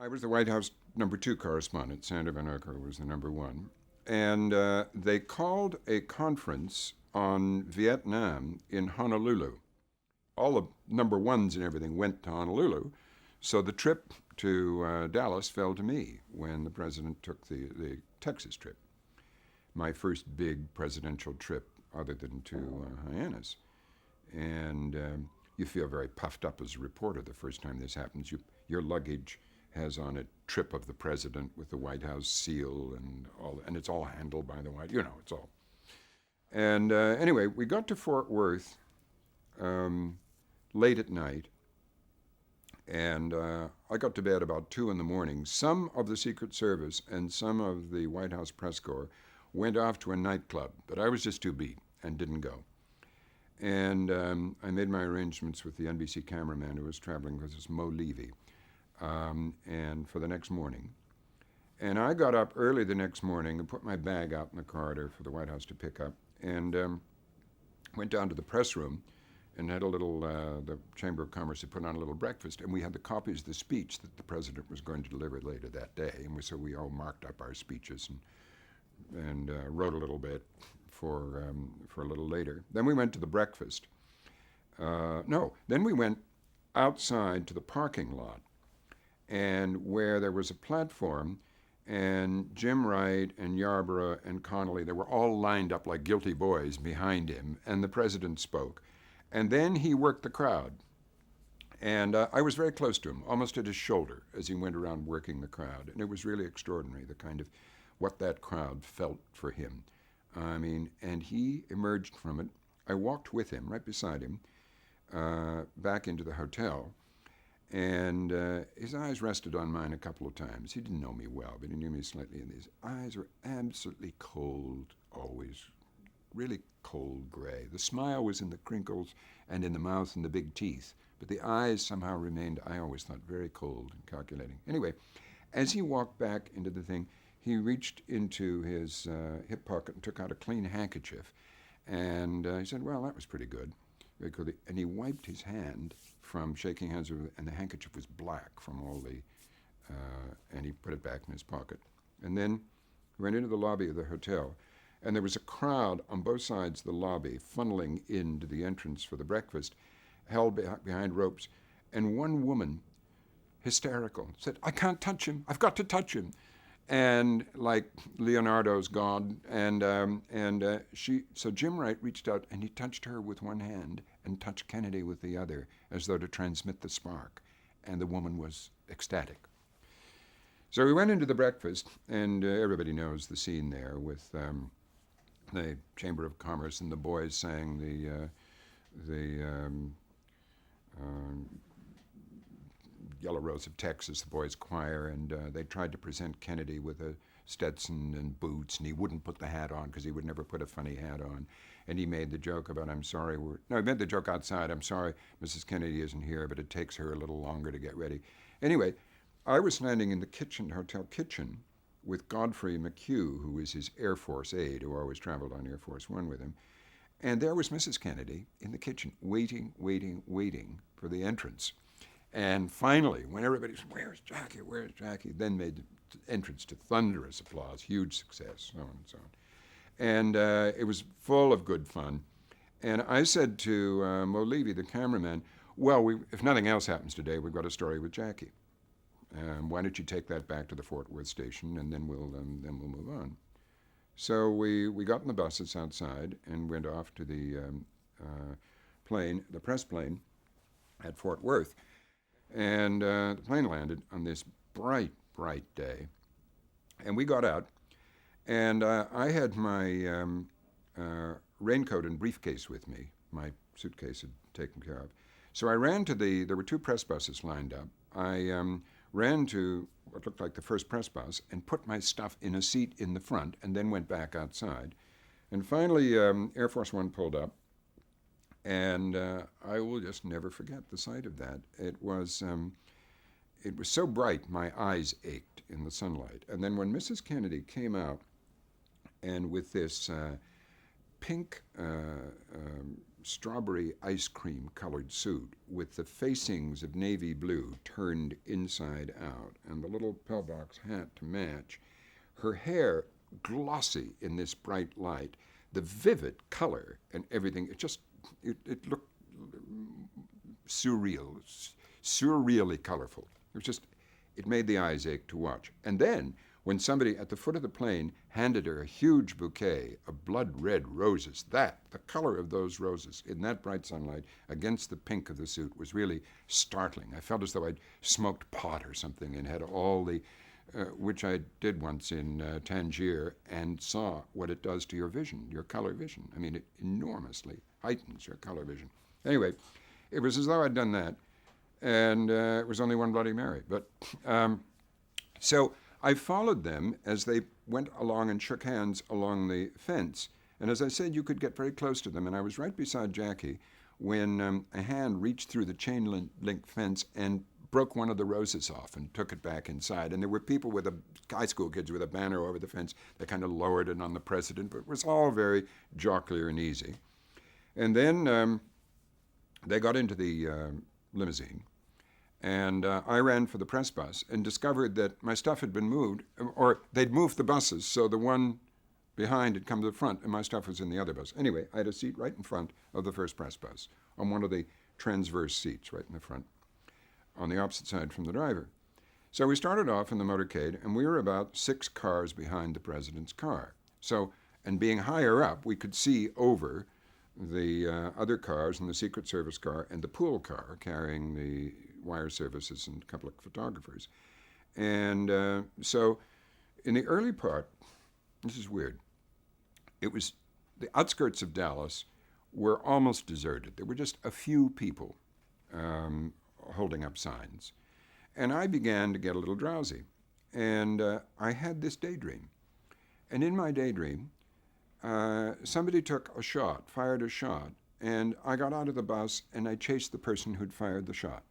I was the White House #2 correspondent. Sandra Van Ocker was the #1. And they called a conference on Vietnam in Honolulu. All the #1s and everything went to Honolulu. So the trip to Dallas fell to me when the president took the Texas trip. My first big presidential trip other than to Hyannis. And you feel very puffed up as a reporter the first time this happens. Your luggage has on it "Trip of the President" with the White House seal and all, and it's all handled by the White. It's all. And anyway, we got to Fort Worth late at night, and I got to bed about 2 in the morning. Some of the Secret Service and some of the White House press corps went off to a nightclub, but I was just too beat and didn't go. And I made my arrangements with the NBC cameraman who was traveling with us, Mo Levy, and for the next morning. And I got up early the next morning and put my bag out in the corridor for the White House to pick up, and went down to the press room and had a little, the Chamber of Commerce had put on a little breakfast, and we had the copies of the speech that the president was going to deliver later that day. And so we all marked up our speeches and wrote a little bit for a little later. Then we went to the breakfast. Then we went outside to the parking lot, and where there was a platform, and Jim Wright and Yarborough and Connolly, they were all lined up like guilty boys behind him, and the president spoke. And then he worked the crowd. And I was very close to him, almost at his shoulder, as he went around working the crowd. And it was really extraordinary, the kind of what that crowd felt for him. I mean, and he emerged from it. I walked with him, right beside him, back into the hotel. And his eyes rested on mine a couple of times. He didn't know me well, but he knew me slightly. And his eyes were absolutely cold, always, really cold gray. The smile was in the crinkles and in the mouth and the big teeth, but the eyes somehow remained, I always thought, very cold and calculating. Anyway, as he walked back into the thing, he reached into his hip pocket and took out a clean handkerchief. And he said, well, that was pretty good. And he wiped his hand from shaking hands with, and the handkerchief was black from all the, and he put it back in his pocket. And then he went into the lobby of the hotel, and there was a crowd on both sides of the lobby funneling into the entrance for the breakfast, held behind ropes. And one woman, hysterical, said, I can't touch him. I've got to touch him. And like Leonardo's God, so Jim Wright reached out and he touched her with one hand and touched Kennedy with the other, as though to transmit the spark. And the woman was ecstatic. So we went into the breakfast, and everybody knows the scene there with the Chamber of Commerce, and the boys sang the Yellow Rose of Texas, the boys' choir, and they tried to present Kennedy with a Stetson and boots, and he wouldn't put the hat on because he would never put a funny hat on. And he made the joke about, he made the joke outside, I'm sorry, Mrs. Kennedy isn't here, but it takes her a little longer to get ready. Anyway, I was standing in the hotel kitchen, with Godfrey McHugh, who was his Air Force aide, who always traveled on Air Force One with him. And there was Mrs. Kennedy in the kitchen, waiting for the entrance. And finally, when everybody said, where's Jackie? Then made the entrance to thunderous applause, huge success, so on and so on. And it was full of good fun. And I said to Mo Levy, the cameraman, well, if nothing else happens today, we've got a story with Jackie. Why don't you take that back to the Fort Worth station, and then we'll move on. So we got in the buses outside and went off to the press plane at Fort Worth. And the plane landed on this bright day. And we got out, and I had my raincoat and briefcase with me. My suitcase had taken care of. So I ran to there were 2 press buses lined up. I ran to what looked like the first press bus and put my stuff in a seat in the front, and then went back outside. And finally, Air Force One pulled up, and I will just never forget the sight of that. It was so bright, my eyes ached in the sunlight. And then when Mrs. Kennedy came out, and with this pink strawberry ice cream colored suit with the facings of navy blue turned inside out and the little pillbox hat to match, her hair glossy in this bright light, the vivid color and everything. It looked surreally colorful. It made the eyes ache to watch. And then, when somebody at the foot of the plane handed her a huge bouquet of blood-red roses, the color of those roses in that bright sunlight against the pink of the suit was really startling. I felt as though I'd smoked pot or something and had all the, which I did once in Tangier, and saw what it does to your vision, your color vision. I mean, it enormously heightens your color vision. Anyway, it was as though I'd done that, and it was only one Bloody Mary. But so I followed them as they went along and shook hands along the fence. And as I said, you could get very close to them. And I was right beside Jackie when a hand reached through the chain link fence and broke one of the roses off and took it back inside. And there were people high school kids with a banner over the fence. They kind of lowered it on the president, but it was all very jocular and easy. And then they got into the limousine. And I ran for the press bus and discovered that my stuff had been moved, or they'd moved the buses, so the one behind had come to the front, and my stuff was in the other bus. Anyway, I had a seat right in front of the first press bus, on one of the transverse seats right in the front, on the opposite side from the driver. So we started off in the motorcade, and we were about 6 cars behind the president's car. So, and being higher up, we could see over the other cars and the Secret Service car and the pool car carrying the wire services and a couple of photographers. And so in the early part, this is weird, it was the outskirts of Dallas were almost deserted. There were just a few people holding up signs. And I began to get a little drowsy. And I had this daydream. And in my daydream, somebody fired a shot, and I got out of the bus and I chased the person who'd fired the shot.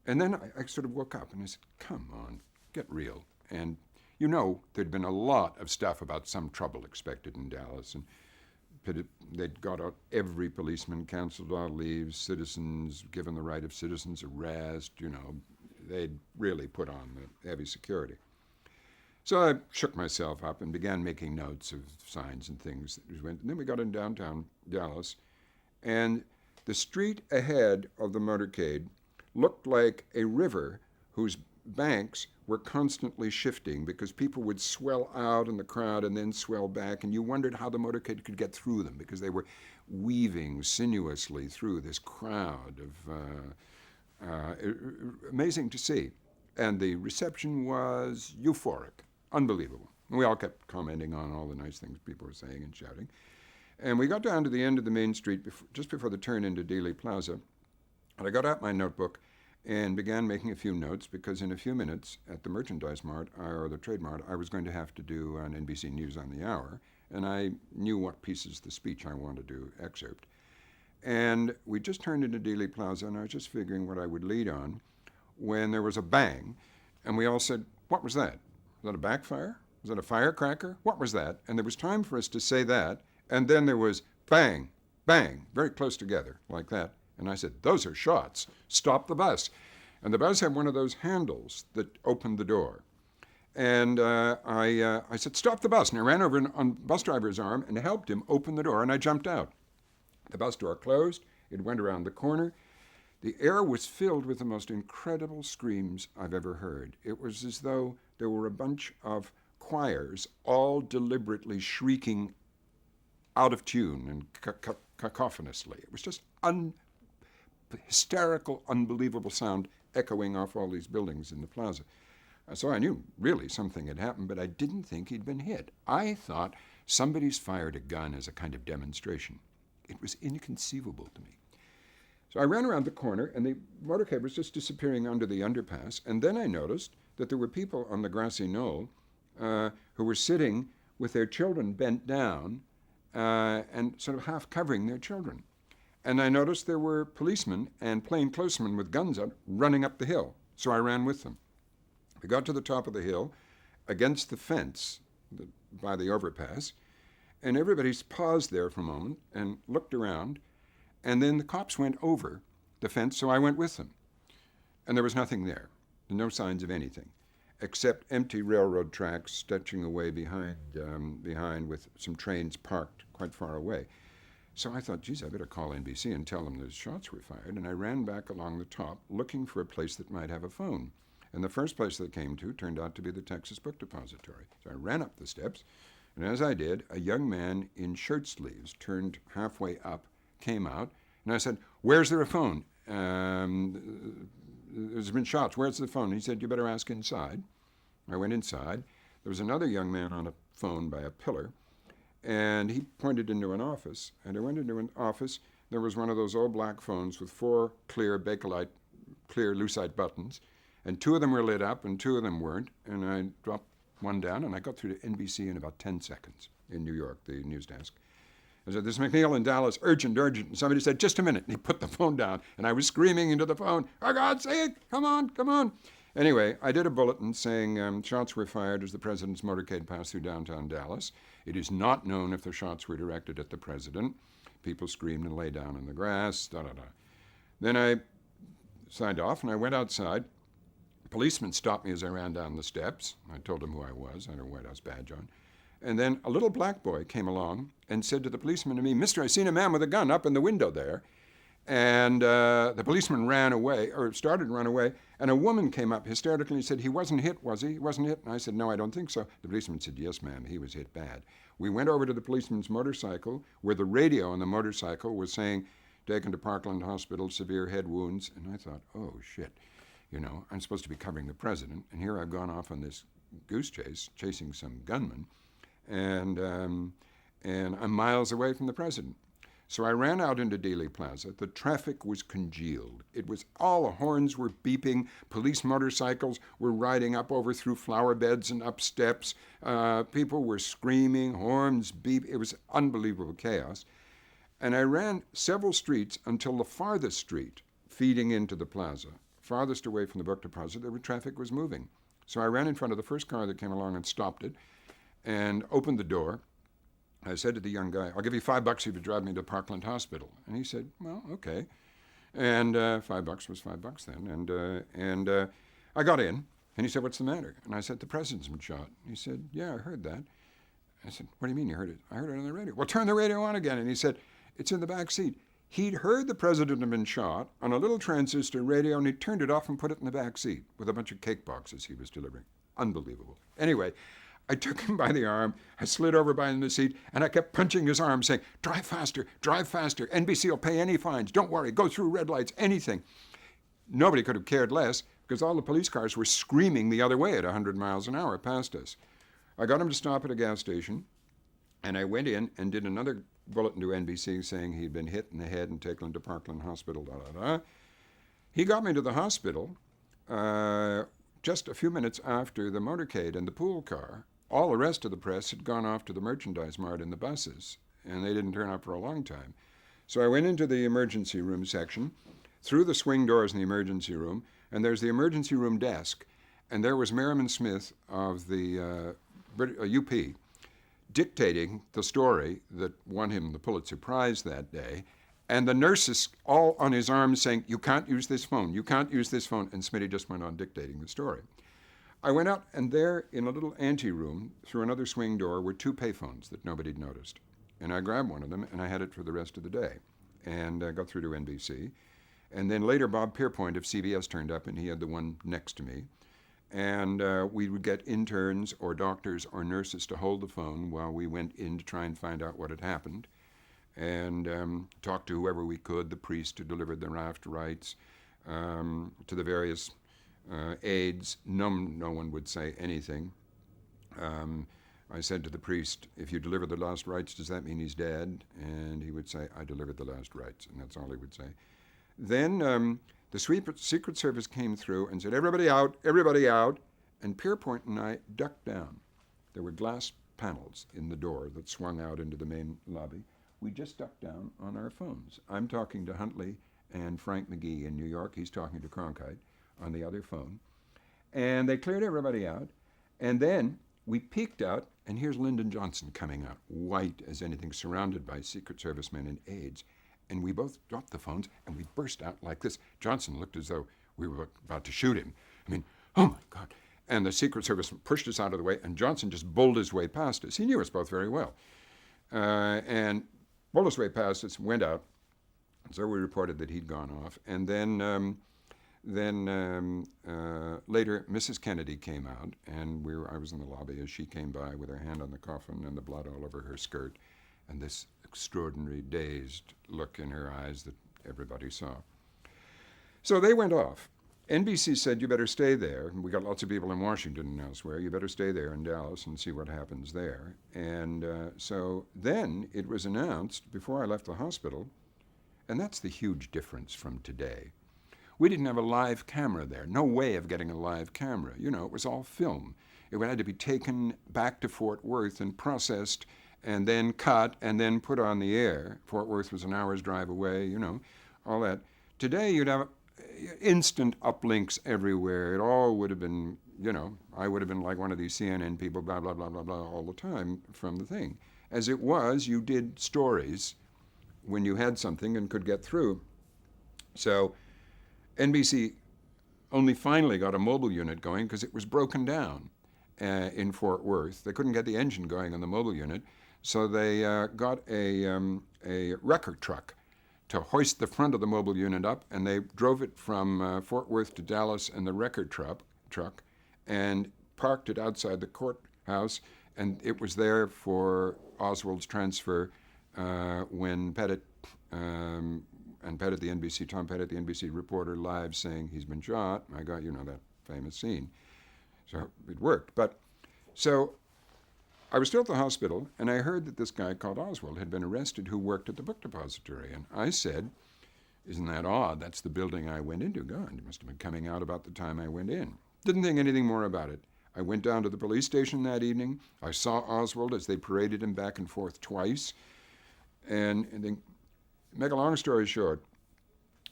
And then I sort of woke up and I said, come on, get real. And there'd been a lot of stuff about some trouble expected in Dallas. And they'd got out every policeman, canceled all leaves, citizens given the right of citizens arrest. They'd really put on the heavy security. So I shook myself up and began making notes of signs and things that went. And then we got in downtown Dallas, and the street ahead of the motorcade looked like a river whose banks were constantly shifting because people would swell out in the crowd and then swell back, and you wondered how the motorcade could get through them because they were weaving sinuously through this crowd of amazing to see. And the reception was euphoric, unbelievable. And we all kept commenting on all the nice things people were saying and shouting. And we got down to the end of the main street just before the turn into Dealey Plaza. And I got out my notebook and began making a few notes because in a few minutes at the Merchandise Mart, or the Trade Mart, I was going to have to do an NBC News on the Hour, and I knew what pieces of the speech I wanted to excerpt. And we just turned into Dealey Plaza, and I was just figuring what I would lead on when there was a bang, and we all said, what was that? Was that a backfire? Was that a firecracker? What was that? And there was time for us to say that, and then there was bang, bang, very close together, like that. And I said, those are shots. Stop the bus. And the bus had one of those handles that opened the door. And I said, stop the bus. And I ran over on the bus driver's arm and helped him open the door, and I jumped out. The bus door closed. It went around the corner. The air was filled with the most incredible screams I've ever heard. It was as though there were a bunch of choirs all deliberately shrieking out of tune and cacophonously. It was just hysterical, unbelievable sound echoing off all these buildings in the plaza. So I knew really something had happened, but I didn't think he'd been hit. I thought somebody's fired a gun as a kind of demonstration. It was inconceivable to me. So I ran around the corner, and the motorcade was just disappearing under the underpass, and then I noticed that there were people on the grassy knoll who were sitting with their children bent down and sort of half covering their children. And I noticed there were policemen and plainclothesmen with guns up running up the hill. So I ran with them. We got to the top of the hill against the fence by the overpass, and everybody paused there for a moment and looked around. And then the cops went over the fence, so I went with them. And there was nothing there, no signs of anything, except empty railroad tracks stretching away behind with some trains parked quite far away. So I thought, geez, I better call NBC and tell them the shots were fired. And I ran back along the top looking for a place that might have a phone. And the first place that I came to turned out to be the Texas Book Depository. So I ran up the steps, and as I did, a young man in shirt sleeves turned halfway up, came out, and I said, "Where's there a phone? There's been shots. Where's the phone?" And he said, "You better ask inside." I went inside. There was another young man on a phone by a pillar, and he pointed into an office. And I went into an office. There was one of those old black phones with 4 clear Bakelite, clear lucite buttons, and 2 of them were lit up and 2 of them weren't. And I dropped one down, and I got through to NBC in about 10 seconds in New York, the news desk. I said, "This is MacNeil in Dallas, urgent, urgent." And somebody said, "Just a minute." And he put the phone down, and I was screaming into the phone, "For God's sake, come on, come on." Anyway, I did a bulletin saying shots were fired as the president's motorcade passed through downtown Dallas. It is not known if the shots were directed at the president. People screamed and lay down in the grass, da-da-da. Then I signed off, and I went outside. A policeman stopped me as I ran down the steps. I told him who I was. I had a White House badge on. And then a little black boy came along and said to the policeman and me, "Mister, I seen a man with a gun up in the window there." And the policeman ran away, or started to run away, and a woman came up hysterically and said, "He wasn't hit, was he? He wasn't hit?" And I said, "No, I don't think so." The policeman said, "Yes, ma'am, he was hit bad." We went over to the policeman's motorcycle, where the radio on the motorcycle was saying, "Taken to Parkland Hospital, severe head wounds." And I thought, oh, shit. I'm supposed to be covering the president, and here I've gone off on this goose chase, chasing some gunman, and I'm miles away from the president. So I ran out into Dealey Plaza. The traffic was congealed. It was all the horns were beeping. Police motorcycles were riding up over through flower beds and up steps. People were screaming, horns beep. It was unbelievable chaos. And I ran several streets until the farthest street feeding into the plaza, farthest away from the book deposit, where traffic was moving. So I ran in front of the first car that came along and stopped it and opened the door. I said to the young guy, "I'll give you $5 if you drive me to Parkland Hospital." And he said, "Well, okay." And $5 was $5 then. And I got in, and he said, "What's the matter?" And I said, "The president's been shot." He said, "Yeah, I heard that." I said, "What do you mean you heard it?" "I heard it on the radio." "Well, turn the radio on again." And he said, "It's in the back seat." He'd heard the president had been shot on a little transistor radio, and he turned it off and put it in the back seat with a bunch of cake boxes he was delivering. Unbelievable. Anyway, I took him by the arm, I slid over by him in the seat, and I kept punching his arm, saying, drive faster, NBC will pay any fines, don't worry, go through red lights, anything." Nobody could have cared less, because all the police cars were screaming the other way at 100 miles an hour past us. I got him to stop at a gas station, and I went in and did another bulletin to NBC saying he'd been hit in the head and taken to Parkland Hospital, da-da-da. He got me to the hospital just a few minutes after the motorcade and the pool car. All the rest of the press had gone off to the merchandise mart in the buses, and they didn't turn up for a long time. So I went into the emergency room section, through the swing doors in the emergency room, and there's the emergency room desk, and there was Merriman Smith of the UP dictating the story that won him the Pulitzer Prize that day, and the nurses all on his arm saying, "You can't use this phone, you can't use this phone," and Smitty just went on dictating the story. I went out, and there in a little anteroom, through another swing door, were 2 payphones that nobody'd noticed. And I grabbed one of them, and I had it for the rest of the day. And I got through to NBC. And then later, Bob Pierpoint of CBS turned up, and he had the one next to me. And we would get interns or doctors or nurses to hold the phone while we went in to try and find out what had happened. And talk to whoever we could, the priest who delivered the raft rites, to the various aides. No one would say anything. I said to the priest, "If you deliver the last rites, does that mean he's dead?" And he would say, "I delivered the last rites," and that's all he would say. Then the Secret Service came through and said, everybody out," and Pierpoint and I ducked down. There were glass panels in the door that swung out into the main lobby. We just ducked down on our phones. I'm talking to Huntley and Frank McGee in New York. He's talking to Cronkite on the other phone. And they cleared everybody out. And then we peeked out, and here's Lyndon Johnson coming out, white as anything, surrounded by Secret Service men and aides. and we both dropped the phones, and we burst out like this. Johnson looked as though we were about to shoot him. I mean, oh my God. And the Secret Service pushed us out of the way, and Johnson just bowled his way past us. He knew us both very well. And bowled his way past us, went out. So we reported that he'd gone off. And then later, Mrs. Kennedy came out, and I was in the lobby as she came by with her hand on the coffin and the blood all over her skirt, and this extraordinary dazed look in her eyes that everybody saw. So they went off. NBC said, you better stay there. We got lots of people in Washington and elsewhere. You better stay there in Dallas and see what happens there. And so then it was announced before I left the hospital, and that's the huge difference from today. We didn't have a live camera there. No way of getting a live camera. You know, it was all film. It had to be taken back to Fort Worth and processed and then cut and then put on the air. Fort Worth was an hour's drive away, you know, all that. Today you'd have instant uplinks everywhere. It all would have been, you know, I would have been like one of these CNN people, blah, blah, blah, blah, blah, all the time from the thing. As it was, you did stories when you had something and could get through. So NBC only finally got a mobile unit going because it was broken down in Fort Worth. They couldn't get the engine going on the mobile unit, so they got a wrecker truck to hoist the front of the mobile unit up, and they drove it from Fort Worth to Dallas in the wrecker truck and parked it outside the courthouse, and it was there for Oswald's transfer when Pettit, and Pettit, the NBC, Tom Pettit, the NBC reporter, live saying he's been shot. My God, you know that famous scene. So it worked. But so I was still at the hospital, and I heard that this guy called Oswald had been arrested who worked at the book depository. And I said, isn't that odd? That's the building I went into. God, it must have been coming out about the time I went in. Didn't think anything more about it. I went down to the police station that evening. I saw Oswald as they paraded him back and forth twice. And then, make a long story short,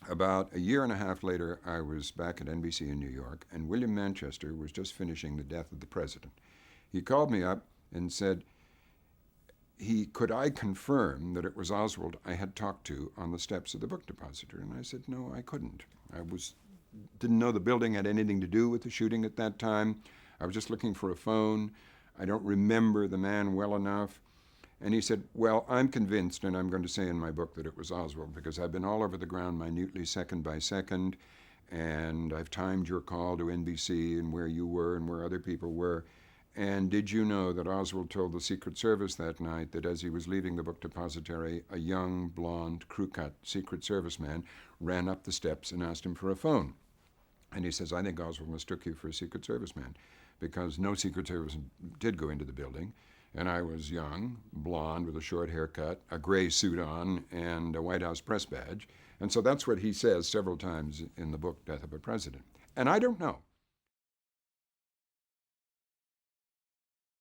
about a year and a half later, I was back at NBC in New York, and William Manchester was just finishing The Death of the President. He called me up and said, could I confirm that it was Oswald I had talked to on the steps of the book depository? And I said, no, I couldn't. Didn't know the building had anything to do with the shooting at that time. I was just looking for a phone. I don't remember the man well enough. And he said, well, I'm convinced, and I'm going to say in my book that it was Oswald, because I've been all over the ground minutely, second by second, and I've timed your call to NBC and where you were and where other people were. And did you know that Oswald told the Secret Service that night that as he was leaving the book depository, a young, blonde, crew-cut Secret Service man ran up the steps and asked him for a phone? And he says, I think Oswald mistook you for a Secret Service man, because no Secret Service did go into the building. And I was young, blonde, with a short haircut, a gray suit on, and a White House press badge. And so that's what he says several times in the book, Death of a President. And I don't know.